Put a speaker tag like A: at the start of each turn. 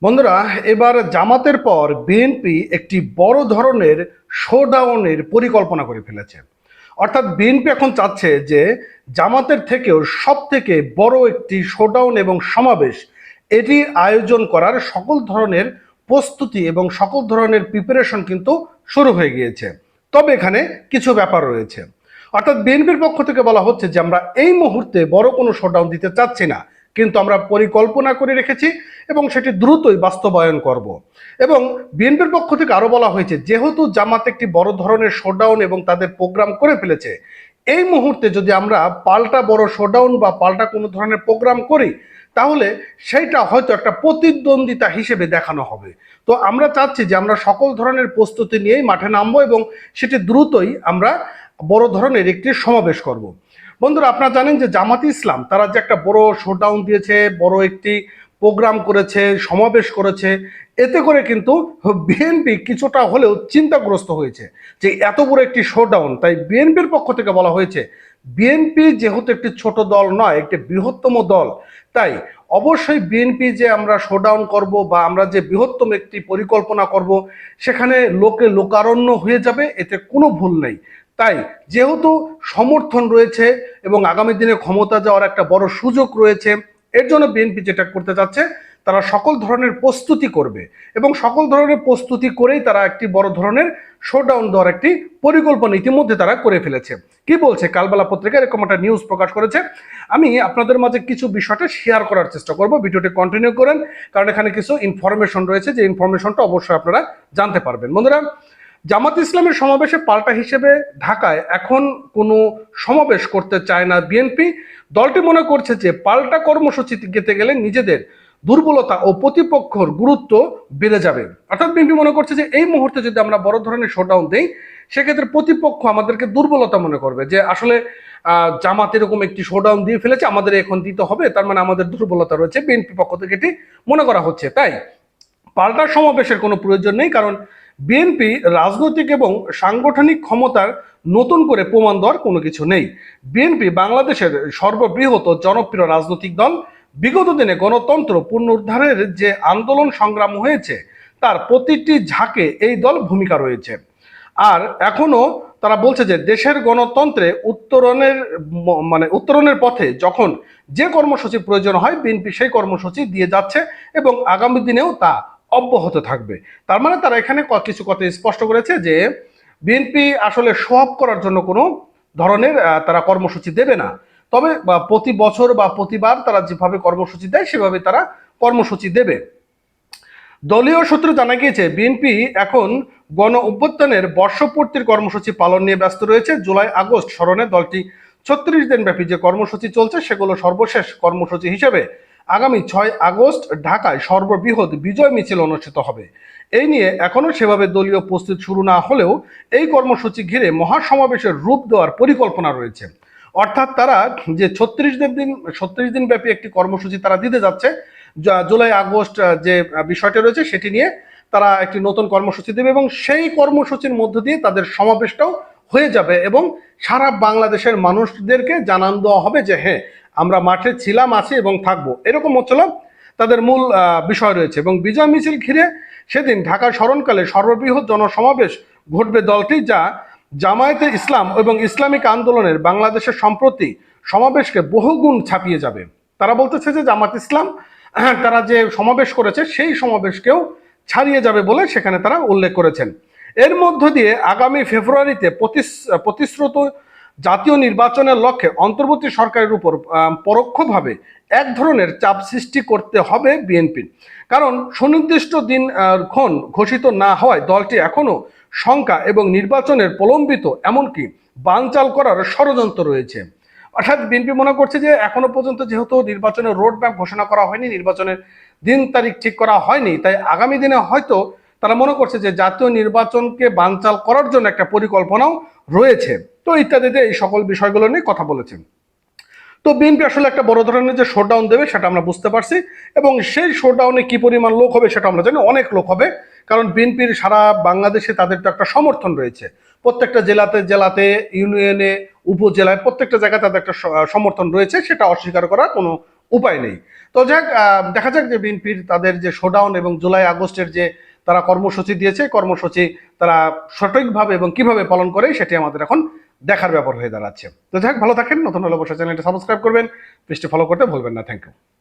A: বন্ধুরা, এবার জামাতের পর বিএনপি একটি বড় ধরনের শোডাউনের পরিকল্পনা করে ফেলেছে। অর্থাৎ বিএনপি এখন চাচ্ছে যে জামাতের থেকেও সব থেকে বড় একটি শোডাউন এবং সমাবেশ এটি আয়োজন করার সকল ধরনের প্রস্তুতি এবং সকল ধরনের প্রিপারেশন কিন্তু শুরু হয়ে গিয়েছে। তবে এখানে কিছু ব্যাপার রয়েছে। অর্থাৎ বিএনপির পক্ষ থেকে বলা হচ্ছে যে আমরা এই মুহূর্তে বড় কোনো শোডাউন দিতে চাচ্ছি না, কিন্তু আমরা পরিকল্পনা করে রেখেছি এবং সেটি দ্রুতই বাস্তবায়ন করব। এবং বিএনপির পক্ষ থেকে আরো বলা হয়েছে, যেহেতু জামাত একটি বড় ধরনের শোডাউন এবং তাদের প্রোগ্রাম করে ফেলেছে, এই মুহূর্তে যদি আমরা পাল্টা বড় শোডাউন বা পাল্টা কোনো ধরনের প্রোগ্রাম করি, তাহলে সেইটা হয়তো একটা প্রতিদ্বন্দ্বিতা হিসেবে দেখানো হবে। তো আমরা চাচ্ছি যে আমরা সকল ধরনের প্রস্তুতি নিয়েই মাঠে নামবো এবং সেটি দ্রুতই আমরা বড় ধরনের একটি সমাবেশ করব। বন্ধুরা, আপনারা জানেন যে জামাত ইসলাম তারা যে একটা বড় শোডাউন দিয়েছে, বড় একটি প্রোগ্রাম করেছে, সমাবেশ করেছে, এতে করে কিন্তু বিএনপি কিছুটা হলেও চিন্তাগ্রস্ত হয়েছে যে এত বড় একটি শোডাউন। তাই বিএনপির পক্ষ থেকে বলা হয়েছে, বিএনপি যেহেতু একটি ছোট দল নয়, একটি বৃহত্তম দল, তাই অবশ্যই বিএনপি যে আমরা শোডাউন করব বা আমরা যে বৃহত্তম একটি পরিকল্পনা করব, সেখানে লোকে লোকারণ্য হয়ে যাবে, এতে কোনো ভুল নেই। তাই যেহেতু সমর্থন রয়েছে এবং আগামী দিনে ক্ষমতা যাওয়ার একটা বড় সুযোগ রয়েছে, এর জন্য বিএনপি যেটা করতে চাচ্ছে, তারা সকল ধরনের প্রস্তুতি করবে এবং সকল ধরনের প্রস্তুতি করেই তারা একটি বড় ধরনের শোডাউন দেওয়ার একটি পরিকল্পনা ইতিমধ্যে তারা করে ফেলেছে। কি বলছে কালবেলা পত্রিকা, এরকম একটা নিউজ প্রকাশ করেছে। আমি আপনাদের মাঝে কিছু বিষয়টা শেয়ার করার চেষ্টা করব, ভিডিওটি কন্টিনিউ করেন, কারণ এখানে কিছু ইনফরমেশন রয়েছে, যে ইনফরমেশনটা অবশ্যই আপনারা জানতে পারবেন। বন্ধুরা, জামাত ইসলামের সমাবেশে পাল্টা হিসেবে ঢাকায় এখন কোনো সমাবেশ করতে চায় না বিএনপি। দলটি মনে করছে যে পাল্টা কর্মসূচি যেতে গেলে নিজেদের দুর্বলতা ও প্রতিপক্ষর গুরুত্ব বেড়ে যাবে। অর্থাৎ বিএনপি মনে করছে যে এই মুহূর্তে যদি আমরা বড় ধরনের শোডাউন দেই, সেক্ষেত্রে প্রতিপক্ষ আমাদেরকে দুর্বলতা মনে করবে, যে আসলে জামাত এরকম একটি শোডাউন দিয়ে ফেলেছে, আমাদের এখন দিতে হবে, তার মানে আমাদের দুর্বলতা রয়েছে। বিএনপি পক্ষ থেকে এটি মনে করা হচ্ছে। তাই পাল্টা সমাবেশের কোনো প্রয়োজন নেই, কারণ বিএনপি রাজনৈতিক এবং সাংগঠনিক ক্ষমতার নতুন করে প্রমাণ দেওয়ার কোনো কিছু নেই। বিএনপি বাংলাদেশের সর্ববৃহৎ ও জনপ্রিয় রাজনৈতিক দল। বিগত দিনে গণতন্ত্র পুনরুদ্ধারের যে আন্দোলন সংগ্রাম হয়েছে, তার প্রতিটি ঝাঁকে এই দল ভূমিকা রয়েছে। আর এখনো তারা বলছে যে দেশের গণতন্ত্রে উত্তরণের পথে যখন যে কর্মসূচির প্রয়োজন হয়, বিএনপি সেই কর্মসূচি দিয়ে যাচ্ছে এবং আগামী দিনেও তা অব্যাহত থাকবে। তার মানে তারা এখানে কিছু কথা স্পষ্ট করেছে যে বিএনপি আসলে শো অফ করার জন্য কোনো ধরনের তারা কর্মসূচি দেবে না। তবে প্রতি বছর বা প্রতিবার তারা যেভাবে কর্মসূচি দেয়, সেভাবে তারা কর্মসূচি দেবে। দলীয় সূত্রে জানা গিয়েছে, বিএনপি এখন গণ অভ্যুত্থানের বর্ষপূর্তির কর্মসূচি পালন নিয়ে ব্যস্ত রয়েছে। জুলাই আগস্ট স্মরণে দলটি 36 দিন ব্যাপী যে কর্মসূচি চলছে, সেগুলো সর্বশেষ কর্মসূচি হিসেবে আগামী 6 আগস্ট ঢাকায় সর্ববৃহৎ বিজয় মিছিল অনুষ্ঠিত হবে। এই নিয়ে এখনো সেভাবে দলীয় প্রস্তুতি শুরু না হলেও এই কর্মসূচি ঘিরে মহাসমাবেশের রূপ দেওয়ার পরিকল্পনা রয়েছে। অর্থাৎ তারা যে 36 দিন ব্যাপী একটি কর্মসূচি তারা দিতে যাচ্ছে, জুলাই আগস্ট যে বিষয়টা রয়েছে সেটি নিয়ে তারা একটি নতুন কর্মসূচি দেবে এবং সেই কর্মসূচির মধ্য দিয়ে তাদের সমাবেশটাও হয়ে যাবে এবং সারা বাংলাদেশের মানুষদেরকে জানান দেওয়া হবে যে হ্যাঁ, আমরা মাঠে ছিলাম, আছি এবং থাকবো। এরকম হচ্ছিল তাদের মূল বিষয় রয়েছে। এবং বিজয় মিছিল ঘিরে সেদিন ঢাকা স্মরণকালে সর্ববৃহৎ জনসমাবেশ ঘটবে দলটি, যা জামায়াতে ইসলাম এবং ইসলামিক আন্দোলনের বাংলাদেশের সম্প্রতি সমাবেশকে বহুগুণ ছাপিয়ে যাবে। তারা বলতেছে যে জামাত ইসলাম তারা যে সমাবেশ করেছে, সেই সমাবেশকেও ছাড়িয়ে যাবে বলে সেখানে তারা উল্লেখ করেছেন। এর মধ্য দিয়ে আগামী ফেব্রুয়ারিতে প্রতিশ্রুত জাতীয় নির্বাচনের লক্ষ্যে অন্তর্বর্তী সরকারের উপর পরোক্ষভাবে এক ধরনের চাপ সৃষ্টি করতে হবে বিএনপির। কারণ সুনির্দিষ্ট দিন ক্ষণ ঘোষিত না হওয়ায় দলটি এখনো শঙ্কা এবং নির্বাচনের প্রলম্বিত, এমনকি বানচাল করার ষড়যন্ত্র রয়েছে। অর্থাৎ বিএনপি মনে করছে যে এখনো পর্যন্ত যেহেতু নির্বাচনের রোড ম্যাপ ঘোষণা করা হয়নি, নির্বাচনের দিন তারিখ ঠিক করা হয়নি, তাই আগামী দিনে হয়তো তারা মনে করছে যে জাতীয় নির্বাচনকে বানচাল করার জন্য একটা পরিকল্পনাও রয়েছে। তো ইত্যাদিতে এই সকল বিষয়গুলো নিয়ে কথা বলেছেন। তো বিএনপি আসলে একটা বড় ধরনের যে শোডাউন দেবে সেটা আমরা বুঝতে পারছি, এবং সেই শোডাউনে কি পরিমাণ লোক হবে সেটা আমরা জানি, অনেক লোক হবে। কারণ বিএনপির সারা বাংলাদেশে তাদের তো একটা সমর্থন রয়েছে, প্রত্যেকটা জেলাতে ইউনিয়নে উপজেলায় প্রত্যেকটা জায়গায় তাদের একটা সমর্থন রয়েছে, সেটা অস্বীকার করার কোনো উপায় নেই। তো যাক, দেখা যাক যে বিএনপির তাদের যে শোডাউন এবং জুলাই আগস্টের যে তারা কর্মসূচি দিয়েছে, কর্মসূচি তারা সঠিকভাবে এবং কিভাবে পালন করে সেটি আমাদের এখন দেখার ব্যাপার হয়ে দাঁড়াচ্ছে। তো যাক, ভালো থাকেন। নতুন হলে অবশ্যই চ্যানেলটি সাবস্ক্রাইব করবেন, পেজটি ফলো করতে ভুলবেন না। Thank you.